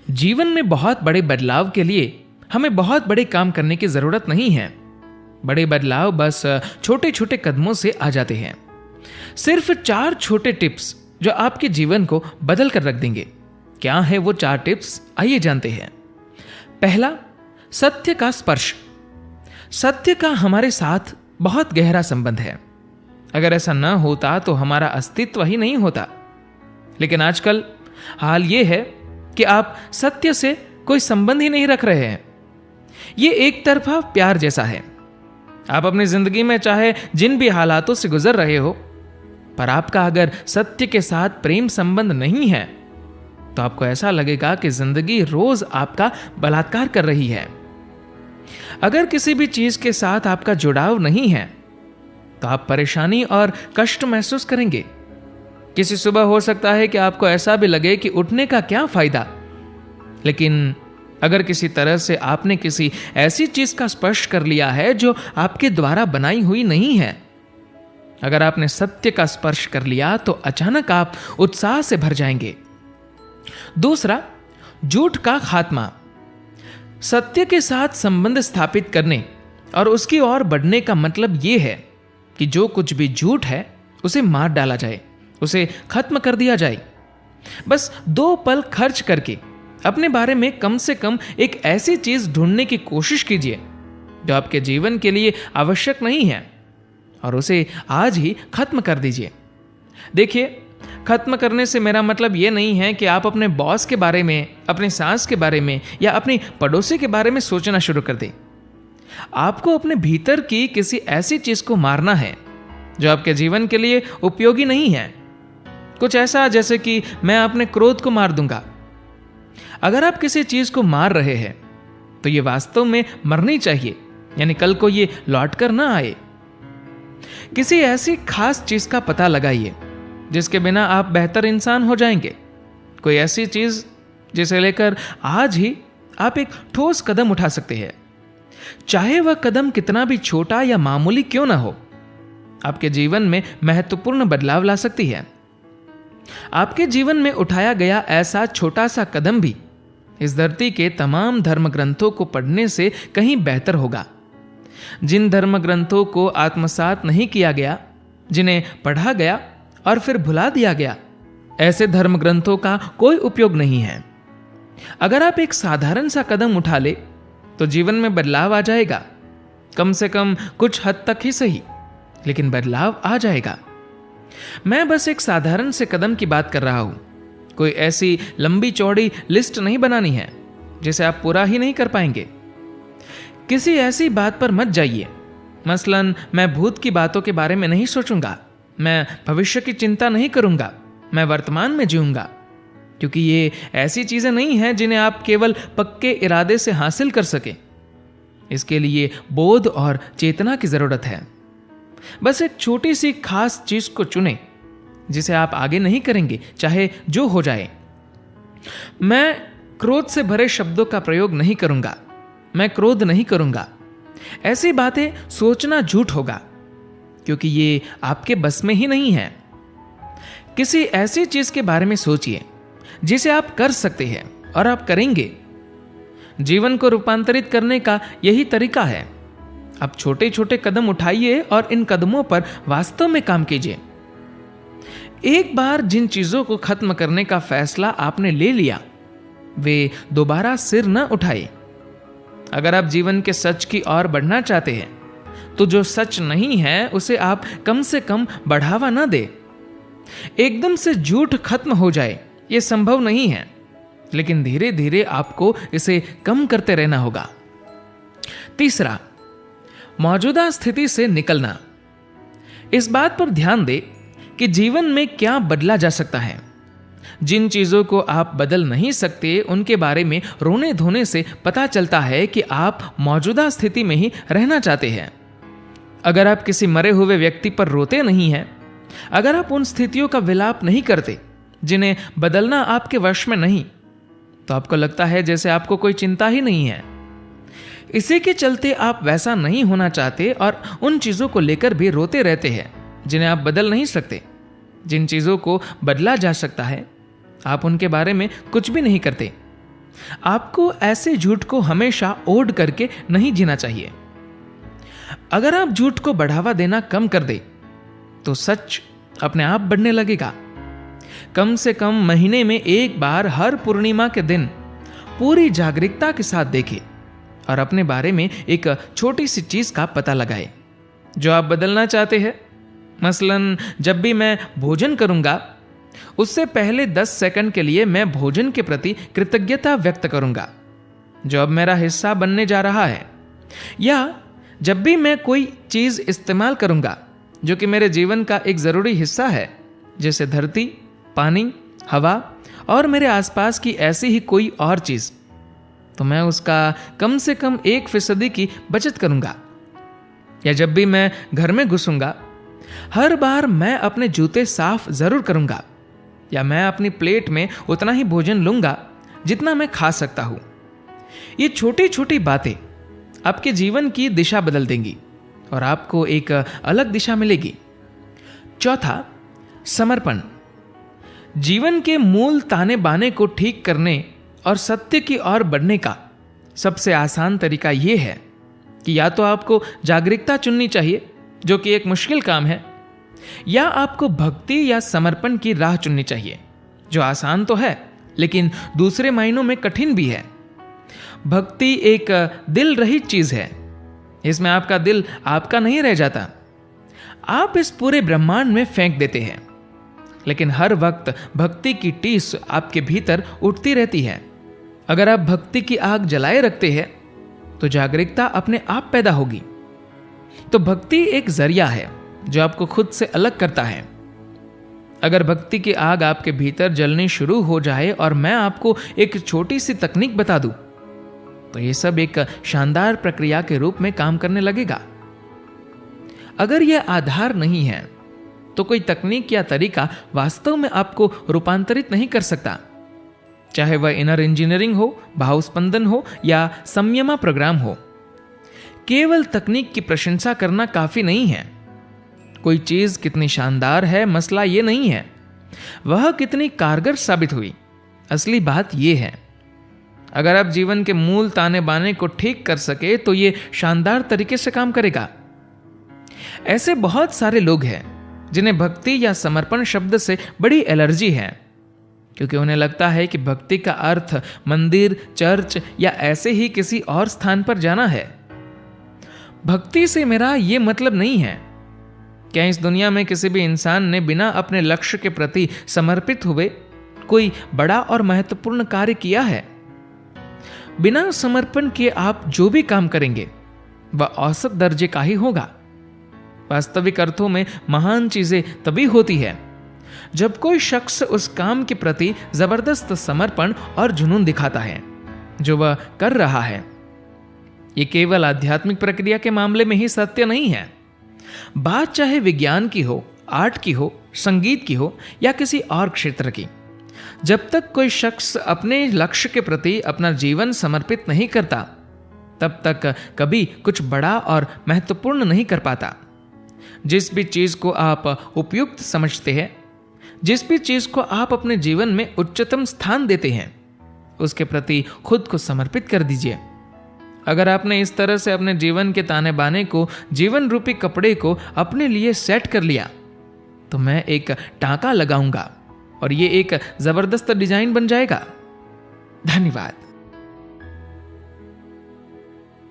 जीवन में बहुत बड़े बदलाव के लिए हमें बहुत बड़े काम करने की जरूरत नहीं है। बड़े बदलाव बस छोटे छोटे कदमों से आ जाते हैं। सिर्फ 4 छोटे टिप्स जो आपके जीवन को बदल कर रख देंगे। क्या है वो 4 टिप्स, आइए जानते हैं। पहला, सत्य का स्पर्श। सत्य का हमारे साथ बहुत गहरा संबंध है। अगर ऐसा न होता तो हमारा अस्तित्व ही नहीं होता। लेकिन आजकल हाल ये है कि आप सत्य से कोई संबंध ही नहीं रख रहे हैं। ये एक तरफा प्यार जैसा है। आप अपनी जिंदगी में चाहे जिन भी हालातों से गुजर रहे हो, पर आपका अगर सत्य के साथ प्रेम संबंध नहीं है तो आपको ऐसा लगेगा कि जिंदगी रोज आपका बलात्कार कर रही है। अगर किसी भी चीज के साथ आपका जुड़ाव नहीं है तो आप परेशानी और कष्ट महसूस करेंगे। किसी सुबह हो सकता है कि आपको ऐसा भी लगे कि उठने का क्या फायदा, लेकिन अगर किसी तरह से आपने किसी ऐसी चीज का स्पर्श कर लिया है जो आपके द्वारा बनाई हुई नहीं है, अगर आपने सत्य का स्पर्श कर लिया तो अचानक आप उत्साह से भर जाएंगे। दूसरा, झूठ का खात्मा। सत्य के साथ संबंध स्थापित करने और उसकी ओर बढ़ने का मतलब यह है कि जो कुछ भी झूठ है उसे मार डाला जाए, उसे खत्म कर दिया जाए। बस 2 पल खर्च करके अपने बारे में कम से कम एक ऐसी चीज ढूंढने की कोशिश कीजिए जो आपके जीवन के लिए आवश्यक नहीं है और उसे आज ही खत्म कर दीजिए। देखिए, खत्म करने से मेरा मतलब यह नहीं है कि आप अपने बॉस के बारे में, अपने सास के बारे में या अपनी पड़ोसी के बारे में सोचना शुरू कर दें। आपको अपने भीतर की किसी ऐसी चीज को मारना है जो आपके जीवन के लिए उपयोगी नहीं है। कुछ ऐसा जैसे कि मैं अपने क्रोध को मार दूंगा। अगर आप किसी चीज को मार रहे हैं तो यह वास्तव में मरनी चाहिए, यानी कल को यह लौटकर ना आए। किसी ऐसी खास चीज का पता लगाइए जिसके बिना आप बेहतर इंसान हो जाएंगे। कोई ऐसी चीज जिसे लेकर आज ही आप एक ठोस कदम उठा सकते हैं। चाहे वह कदम कितना भी छोटा या मामूली क्यों ना हो, आपके जीवन में महत्वपूर्ण बदलाव ला सकती है। आपके जीवन में उठाया गया ऐसा छोटा सा कदम भी इस धरती के तमाम धर्म ग्रंथों को पढ़ने से कहीं बेहतर होगा। जिन धर्म ग्रंथों को आत्मसात नहीं किया गया, जिन्हें पढ़ा गया और फिर भुला दिया गया, ऐसे धर्म ग्रंथों का कोई उपयोग नहीं है। अगर आप एक साधारण सा कदम उठा ले तो जीवन में बदलाव आ जाएगा। कम से कम कुछ हद तक ही सही, लेकिन बदलाव आ जाएगा। मैं बस एक साधारण से कदम की बात कर रहा हूं। कोई ऐसी लंबी चौड़ी लिस्ट नहीं बनानी है जिसे आप पूरा ही नहीं कर पाएंगे। किसी ऐसी बात पर मत जाइए, मसलन मैं भूत की बातों के बारे में नहीं सोचूंगा, मैं भविष्य की चिंता नहीं करूंगा, मैं वर्तमान में जीऊंगा, क्योंकि ये ऐसी चीजें नहीं हैं जिन्हें आप केवल पक्के इरादे से हासिल कर सके। इसके लिए बोध और चेतना की जरूरत है। बस एक छोटी सी खास चीज को चुने जिसे आप आगे नहीं करेंगे, चाहे जो हो जाए। मैं क्रोध से भरे शब्दों का प्रयोग नहीं करूंगा, मैं क्रोध नहीं करूंगा। ऐसी बातें सोचना झूठ होगा, क्योंकि ये आपके बस में ही नहीं है। किसी ऐसी चीज के बारे में सोचिए जिसे आप कर सकते हैं और आप करेंगे। जीवन को रूपांतरित करने का यही तरीका है। आप छोटे छोटे कदम उठाइए और इन कदमों पर वास्तव में काम कीजिए। एक बार जिन चीजों को खत्म करने का फैसला आपने ले लिया, वे दोबारा सिर न उठाए। अगर आप जीवन के सच की ओर बढ़ना चाहते हैं तो जो सच नहीं है उसे आप कम से कम बढ़ावा न दे। एकदम से झूठ खत्म हो जाए यह संभव नहीं है, लेकिन धीरे धीरे आपको इसे कम करते रहना होगा। तीसरा, मौजूदा स्थिति से निकलना। इस बात पर ध्यान दें कि जीवन में क्या बदला जा सकता है। जिन चीजों को आप बदल नहीं सकते उनके बारे में रोने धोने से पता चलता है कि आप मौजूदा स्थिति में ही रहना चाहते हैं। अगर आप किसी मरे हुए व्यक्ति पर रोते नहीं हैं, अगर आप उन स्थितियों का विलाप नहीं करते जिन्हें बदलना आपके वश में नहीं, तो आपको लगता है जैसे आपको कोई चिंता ही नहीं है। इसी के चलते आप वैसा नहीं होना चाहते और उन चीजों को लेकर भी रोते रहते हैं जिन्हें आप बदल नहीं सकते। जिन चीजों को बदला जा सकता है आप उनके बारे में कुछ भी नहीं करते। आपको ऐसे झूठ को हमेशा ओढ़ करके नहीं जीना चाहिए। अगर आप झूठ को बढ़ावा देना कम कर दे तो सच अपने आप बढ़ने लगेगा। कम से कम महीने में एक बार हर पूर्णिमा के दिन पूरी जागरूकता के साथ देखें और अपने बारे में एक छोटी सी चीज का पता लगाए जो आप बदलना चाहते हैं। मसलन जब भी मैं भोजन करूंगा उससे पहले 10 सेकंड के लिए मैं भोजन के प्रति कृतज्ञता व्यक्त करूंगा जो अब मेरा हिस्सा बनने जा रहा है। या जब भी मैं कोई चीज इस्तेमाल करूंगा जो कि मेरे जीवन का एक जरूरी हिस्सा है, जैसे धरती, पानी, हवा और मेरे आसपास की ऐसी ही कोई और चीज, तो मैं उसका कम से कम 1% की बचत करूंगा। या जब भी मैं घर में घुसूंगा हर बार मैं अपने जूते साफ जरूर करूंगा। या मैं अपनी प्लेट में उतना ही भोजन लूंगा जितना मैं खा सकता हूं। ये छोटी छोटी बातें आपके जीवन की दिशा बदल देंगी और आपको एक अलग दिशा मिलेगी। चौथा, समर्पण। जीवन के मूल ताने बाने को ठीक करने और सत्य की ओर बढ़ने का सबसे आसान तरीका यह है कि या तो आपको जागरूकता चुननी चाहिए जो कि एक मुश्किल काम है, या आपको भक्ति या समर्पण की राह चुननी चाहिए जो आसान तो है लेकिन दूसरे मायनों में कठिन भी है। भक्ति एक दिल रहित चीज है। इसमें आपका दिल आपका नहीं रह जाता, आप इस पूरे ब्रह्मांड में फेंक देते हैं। लेकिन हर वक्त भक्ति की टीस आपके भीतर उठती रहती है। अगर आप भक्ति की आग जलाए रखते हैं तो जागरूकता अपने आप पैदा होगी। तो भक्ति एक जरिया है जो आपको खुद से अलग करता है। अगर भक्ति की आग आपके भीतर जलनी शुरू हो जाए और मैं आपको एक छोटी सी तकनीक बता दूं तो यह सब एक शानदार प्रक्रिया के रूप में काम करने लगेगा। अगर यह आधार नहीं है तो कोई तकनीक या तरीका वास्तव में आपको रूपांतरित नहीं कर सकता, चाहे वह इनर इंजीनियरिंग हो, भावस्पंदन हो या संयमा प्रोग्राम हो। केवल तकनीक की प्रशंसा करना काफी नहीं है। कोई चीज कितनी शानदार है, मसला यह नहीं है वह कितनी कारगर साबित हुई। असली बात यह है अगर आप जीवन के मूल ताने बाने को ठीक कर सके तो यह शानदार तरीके से काम करेगा। ऐसे बहुत सारे लोग हैं जिन्हें भक्ति या समर्पण शब्द से बड़ी एलर्जी है, क्योंकि उन्हें लगता है कि भक्ति का अर्थ मंदिर, चर्च या ऐसे ही किसी और स्थान पर जाना है। भक्ति से मेरा यह मतलब नहीं है। क्या इस दुनिया में किसी भी इंसान ने बिना अपने लक्ष्य के प्रति समर्पित हुए कोई बड़ा और महत्वपूर्ण कार्य किया है? बिना समर्पण के आप जो भी काम करेंगे वह औसत दर्जे का ही होगा। वास्तविक अर्थों में महान चीजें तभी होती है जब कोई शख्स उस काम के प्रति जबरदस्त समर्पण और जुनून दिखाता है जो वह कर रहा है। यह केवल आध्यात्मिक प्रक्रिया के मामले में ही सत्य नहीं है। बात चाहे विज्ञान की हो, आर्ट की हो, संगीत की हो या किसी और क्षेत्र की, जब तक कोई शख्स अपने लक्ष्य के प्रति अपना जीवन समर्पित नहीं करता तब तक कभी कुछ बड़ा और महत्वपूर्ण नहीं कर पाता। जिस भी चीज को आप उपयुक्त समझते हैं, जिस भी चीज को आप अपने जीवन में उच्चतम स्थान देते हैं, उसके प्रति खुद को समर्पित कर दीजिए। अगर आपने इस तरह से अपने जीवन के ताने बाने को, जीवन रूपी कपड़े को अपने लिए सेट कर लिया तो मैं एक टांका लगाऊंगा और ये एक जबरदस्त डिजाइन बन जाएगा। धन्यवाद।